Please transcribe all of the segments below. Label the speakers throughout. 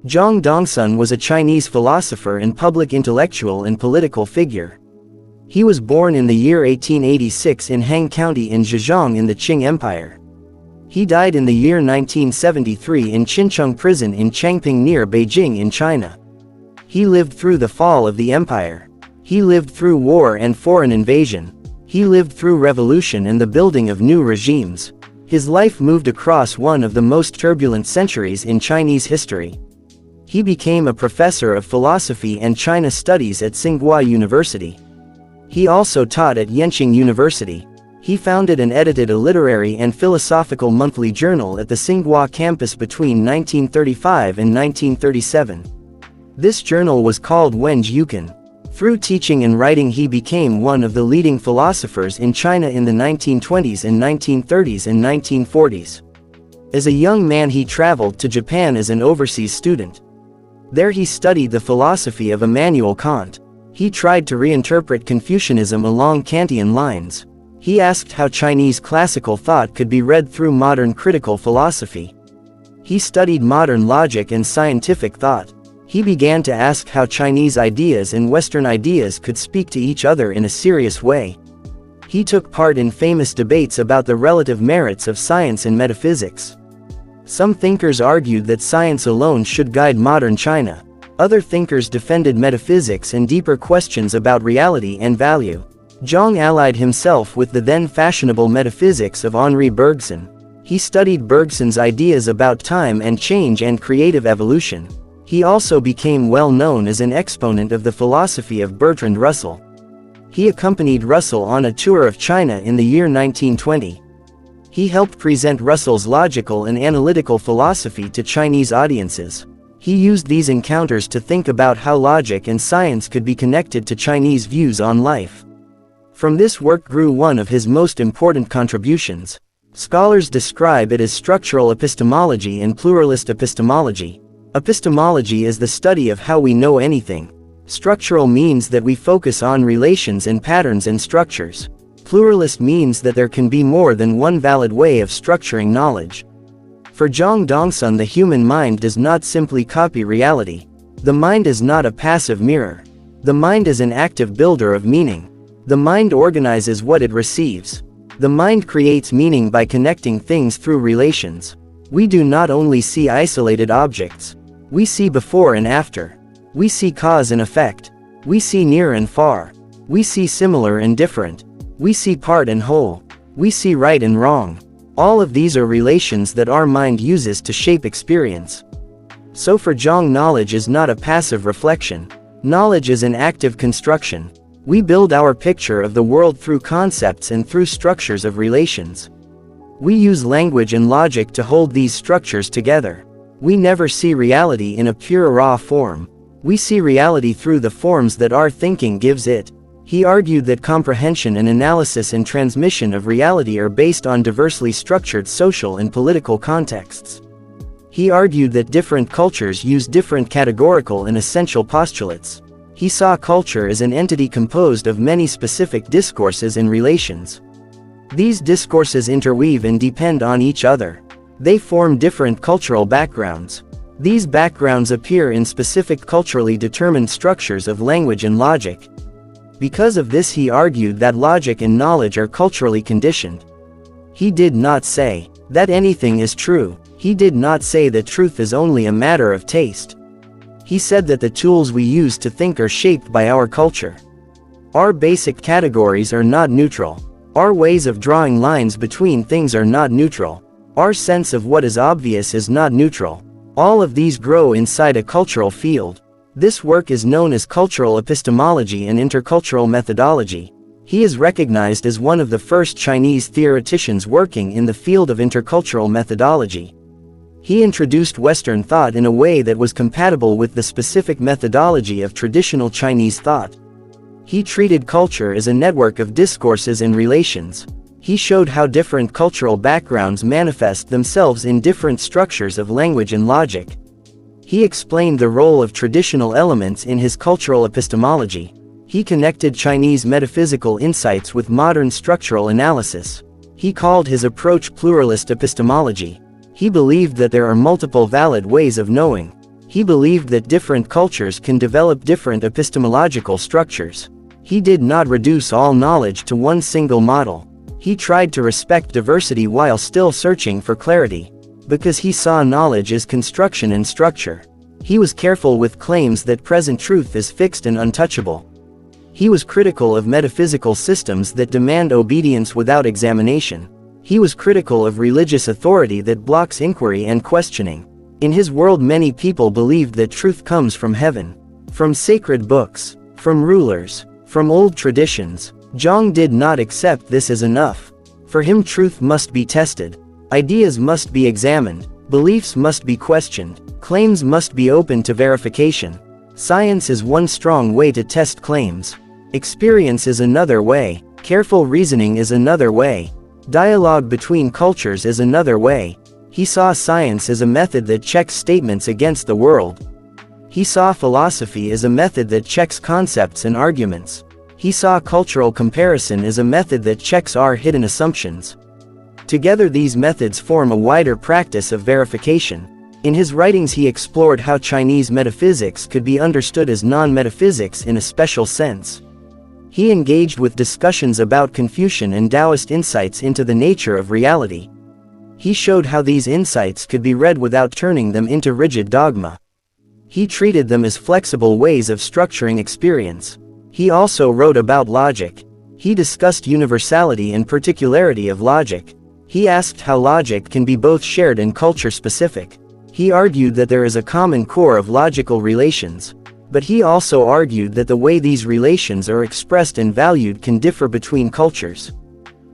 Speaker 1: Zhang Dongsun was a Chinese philosopher and public intellectual and political figure. He was born in the year 1886 in Han County in Zhejiang in the Qing Empire. He died in the year 1973 in Qincheng Prison in Changping near Beijing in China. He lived through the fall of the empire. He lived through war and foreign invasion. He lived through revolution and the building of new regimes. His life moved across one of the most turbulent centuries in Chinese history. He became a professor of philosophy and China studies at Tsinghua University. He also taught at Yenching University. He founded and edited a literary and philosophical monthly journal at the Tsinghua campus between 1935 and 1937. This journal was called Wenj Yukan. Through teaching and writing he became one of the leading philosophers in China in the 1920s and 1930s and 1940s. As a young man he traveled to Japan as an overseas student. There he studied the philosophy of Immanuel Kant. He tried to reinterpret Confucianism along Kantian lines. He asked how Chinese classical thought could be read through modern critical philosophy. He studied modern logic and scientific thought. He began to ask how Chinese ideas and Western ideas could speak to each other in a serious way. He took part in famous debates about the relative merits of science and metaphysics. Some thinkers argued that science alone should guide modern China. Other thinkers defended metaphysics and deeper questions about reality and value. Zhang allied himself with the then fashionable metaphysics of Henri Bergson. He studied Bergson's ideas about time and change and creative evolution. He also became well known as an exponent of the philosophy of Bertrand Russell. He accompanied Russell on a tour of China in the year 1920. He helped present Russell's logical and analytical philosophy to Chinese audiences. He used these encounters to think about how logic and science could be connected to Chinese views on life. From this work grew one of his most important contributions. Scholars describe it as structural epistemology and pluralist epistemology. Epistemology is the study of how we know anything. Structural means that we focus on relations and patterns and structures. Pluralist means that there can be more than one valid way of structuring knowledge. For Zhang Dongsun, the human mind does not simply copy reality. The mind is not a passive mirror. The mind is an active builder of meaning. The mind organizes what it receives. The mind creates meaning by connecting things through relations. We do not only see isolated objects. We see before and after. We see cause and effect. We see near and far. We see similar and different. We see part and whole. We see right and wrong. All of these are relations that our mind uses to shape experience. So for Zhang, knowledge is not a passive reflection. Knowledge is an active construction. We build our picture of the world through concepts and through structures of relations. We use language and logic to hold these structures together. We never see reality in a pure raw form. We see reality through the forms that our thinking gives it. He argued that comprehension and analysis and transmission of reality are based on diversely structured social and political contexts. He argued that different cultures use different categorical and essential postulates. He saw culture as an entity composed of many specific discourses and relations. These discourses interweave and depend on each other. They form different cultural backgrounds. These backgrounds appear in specific culturally determined structures of language and logic. Because of this, he argued that logic and knowledge are culturally conditioned. He did not say that anything is true. He did not say that truth is only a matter of taste. He said that the tools we use to think are shaped by our culture. Our basic categories are not neutral. Our ways of drawing lines between things are not neutral. Our sense of what is obvious is not neutral. All of these grow inside a cultural field. This work is known as cultural epistemology and intercultural methodology. He is recognized as one of the first Chinese theoreticians working in the field of intercultural methodology. He introduced Western thought in a way that was compatible with the specific methodology of traditional Chinese thought. He treated culture as a network of discourses and relations. He showed how different cultural backgrounds manifest themselves in different structures of language and logic. He explained the role of traditional elements in his cultural epistemology. He connected Chinese metaphysical insights with modern structural analysis. He called his approach pluralist epistemology. He believed that there are multiple valid ways of knowing. He believed that different cultures can develop different epistemological structures. He did not reduce all knowledge to one single model. He tried to respect diversity while still searching for clarity. Because he saw knowledge as construction and structure. He was careful with claims that present truth is fixed and untouchable. He was critical of metaphysical systems that demand obedience without examination. He was critical of religious authority that blocks inquiry and questioning. In his world, many people believed that truth comes from heaven, from sacred books, from rulers, from old traditions. Zhang did not accept this as enough. For him, truth must be tested. Ideas must be examined, beliefs must be questioned, claims must be open to verification. Science is one strong way to test claims. Experience is another way, careful reasoning is another way, dialogue between cultures is another way. He saw science as a method that checks statements against the world. He saw philosophy as a method that checks concepts and arguments. He saw cultural comparison as a method that checks our hidden assumptions. Together, these methods form a wider practice of verification. In his writings, he explored how Chinese metaphysics could be understood as non-metaphysics in a special sense. He engaged with discussions about Confucian and Taoist insights into the nature of reality. He showed how these insights could be read without turning them into rigid dogma. He treated them as flexible ways of structuring experience. He also wrote about logic. He discussed universality and particularity of logic. He asked how logic can be both shared and culture-specific. He argued that there is a common core of logical relations. But he also argued that the way these relations are expressed and valued can differ between cultures.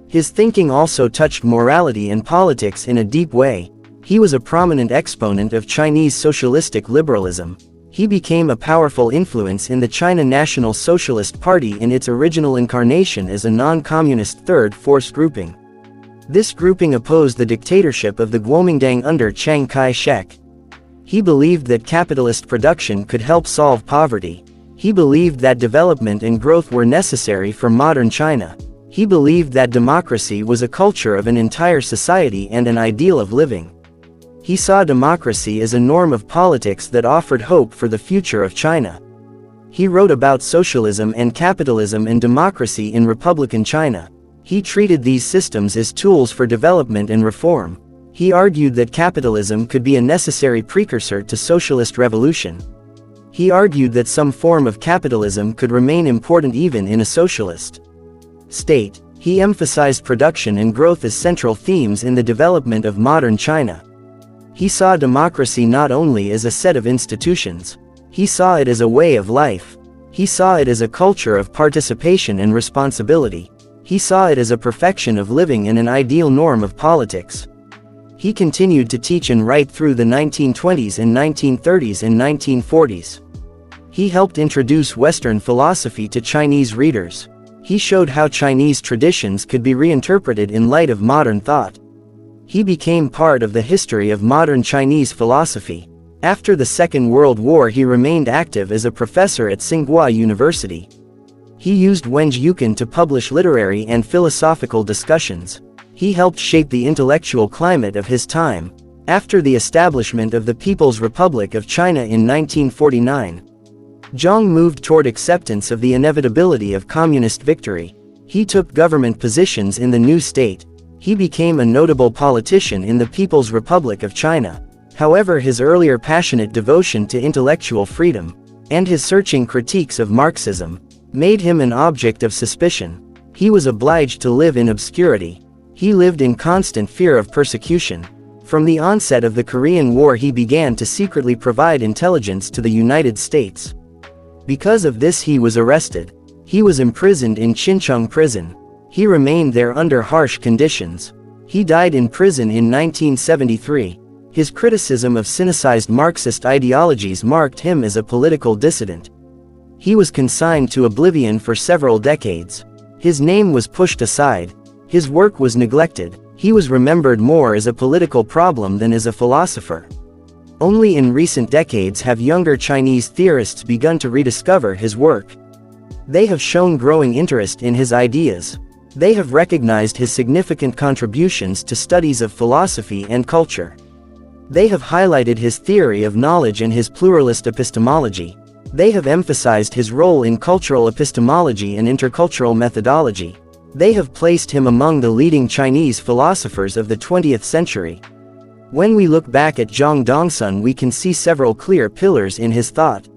Speaker 1: His thinking also touched morality and politics in a deep way. He was a prominent exponent of Chinese socialistic liberalism. He became a powerful influence in the China National Socialist Party in its original incarnation as a non-communist third force grouping. This grouping opposed the dictatorship of the Kuomintang under Chiang Kai-shek. He believed that capitalist production could help solve poverty. He believed that development and growth were necessary for modern China. He believed that democracy was a culture of an entire society and an ideal of living. He saw democracy as a norm of politics that offered hope for the future of China. He wrote about socialism and capitalism and democracy in Republican China. He treated these systems as tools for development and reform. He argued that capitalism could be a necessary precursor to socialist revolution. He argued that some form of capitalism could remain important even in a socialist state. He emphasized production and growth as central themes in the development of modern China. He saw democracy not only as a set of institutions. He saw it as a way of life. He saw it as a culture of participation and responsibility. He saw it as a perfection of living and an ideal norm of politics. He continued to teach and write through the 1920s and 1930s and 1940s. He helped introduce Western philosophy to Chinese readers. He showed how Chinese traditions could be reinterpreted in light of modern thought. He became part of the history of modern Chinese philosophy. After the Second World War, he remained active as a professor at Tsinghua University. He used Wenjukan to publish literary and philosophical discussions. He helped shape the intellectual climate of his time. After the establishment of the People's Republic of China in 1949, Zhang moved toward acceptance of the inevitability of communist victory. He took government positions in the new state. He became a notable politician in the People's Republic of China. However, his earlier passionate devotion to intellectual freedom, and his searching critiques of Marxism, made him an object of suspicion. He was obliged to live in obscurity. He lived in constant fear of persecution. From the onset of the Korean War, he began to secretly provide intelligence to the United States. Because of this, he was arrested. He was imprisoned in Chincheng prison. He remained there under harsh conditions. He died in prison in 1973. His criticism of cynicized Marxist ideologies marked him as a political dissident. He was consigned to oblivion for several decades. His name was pushed aside. His work was neglected. He was remembered more as a political problem than as a philosopher. Only in recent decades have younger Chinese theorists begun to rediscover his work. They have shown growing interest in his ideas. They have recognized his significant contributions to studies of philosophy and culture. They have highlighted his theory of knowledge and his pluralist epistemology. They have emphasized his role in cultural epistemology and intercultural methodology. They have placed him among the leading Chinese philosophers of the 20th century. When we look back at Zhang Dongsun, we can see several clear pillars in his thought.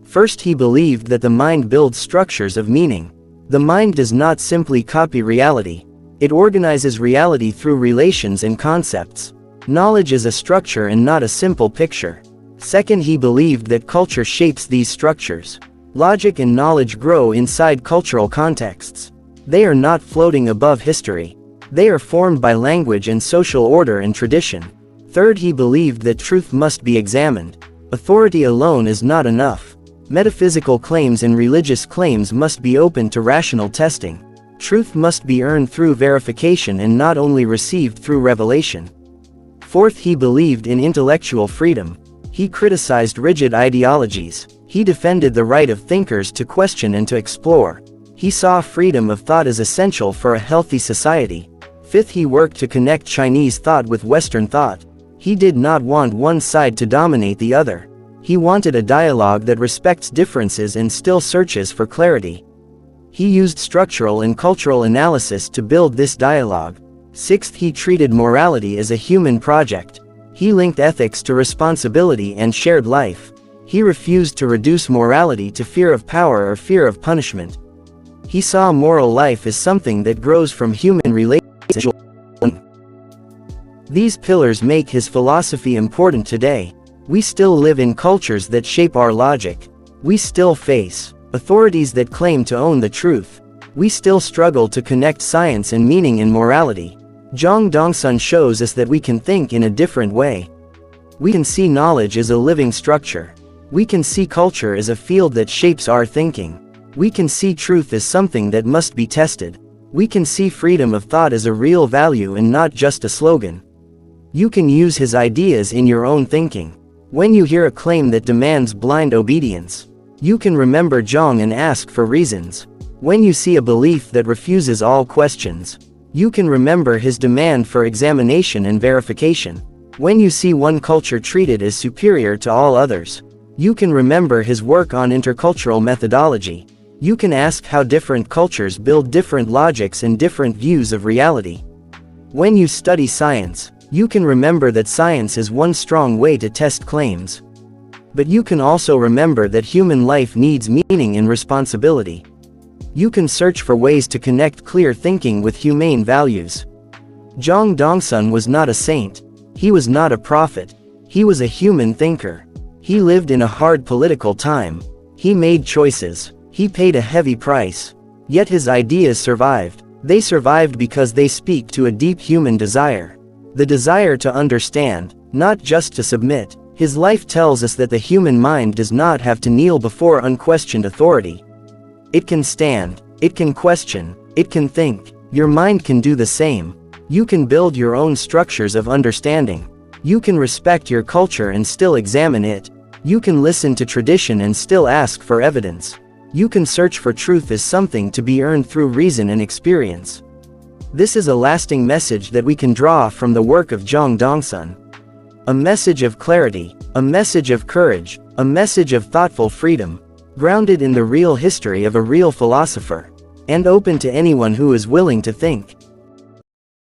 Speaker 1: First, he believed that the mind builds structures of meaning. The mind does not simply copy reality. It organizes reality through relations and concepts. Knowledge is a structure and not a simple picture. Second, he believed that culture shapes these structures. Logic and knowledge grow inside cultural contexts. They are not floating above history. They are formed by language and social order and tradition. Third, he believed that truth must be examined. Authority alone is not enough. Metaphysical claims and religious claims must be open to rational testing. Truth must be earned through verification and not only received through revelation. Fourth, he believed in intellectual freedom. He criticized rigid ideologies. He defended the right of thinkers to question and to explore. He saw freedom of thought as essential for a healthy society. Fifth, he worked to connect Chinese thought with Western thought. He did not want one side to dominate the other. He wanted a dialogue that respects differences and still searches for clarity. He used structural and cultural analysis to build this dialogue. Sixth, he treated morality as a human project. He linked ethics to responsibility and shared life. He refused to reduce morality to fear of power or fear of punishment. He saw moral life as something that grows from human relations. These pillars make his philosophy important today. We still live in cultures that shape our logic. We still face authorities that claim to own the truth. We still struggle to connect science and meaning in morality. Zhang Dongsun shows us that we can think in a different way. We can see knowledge as a living structure. We can see culture as a field that shapes our thinking. We can see truth as something that must be tested. We can see freedom of thought as a real value and not just a slogan. You can use his ideas in your own thinking. When you hear a claim that demands blind obedience, you can remember Zhang and ask for reasons. When you see a belief that refuses all questions, you can remember his demand for examination and verification. When you see one culture treated as superior to all others, you can remember his work on intercultural methodology. You can ask how different cultures build different logics and different views of reality. When you study science, you can remember that science is one strong way to test claims. But you can also remember that human life needs meaning and responsibility. You can search for ways to connect clear thinking with humane values. Zhang Dongsun was not a saint. He was not a prophet. He was a human thinker. He lived in a hard political time. He made choices. He paid a heavy price. Yet his ideas survived. They survived because they speak to a deep human desire. The desire to understand, not just to submit. His life tells us that the human mind does not have to kneel before unquestioned authority. It can stand, it can question, it can think. Your mind can do the same. You can build your own structures of understanding. You can respect your culture and still examine it. You can listen to tradition and still ask for evidence. You can search for truth as something to be earned through reason and experience. This is a lasting message that we can draw from the work of Zhang Dongsun. A message of clarity, a message of courage, a message of thoughtful freedom, grounded in the real history of a real philosopher, and open to anyone who is willing to think.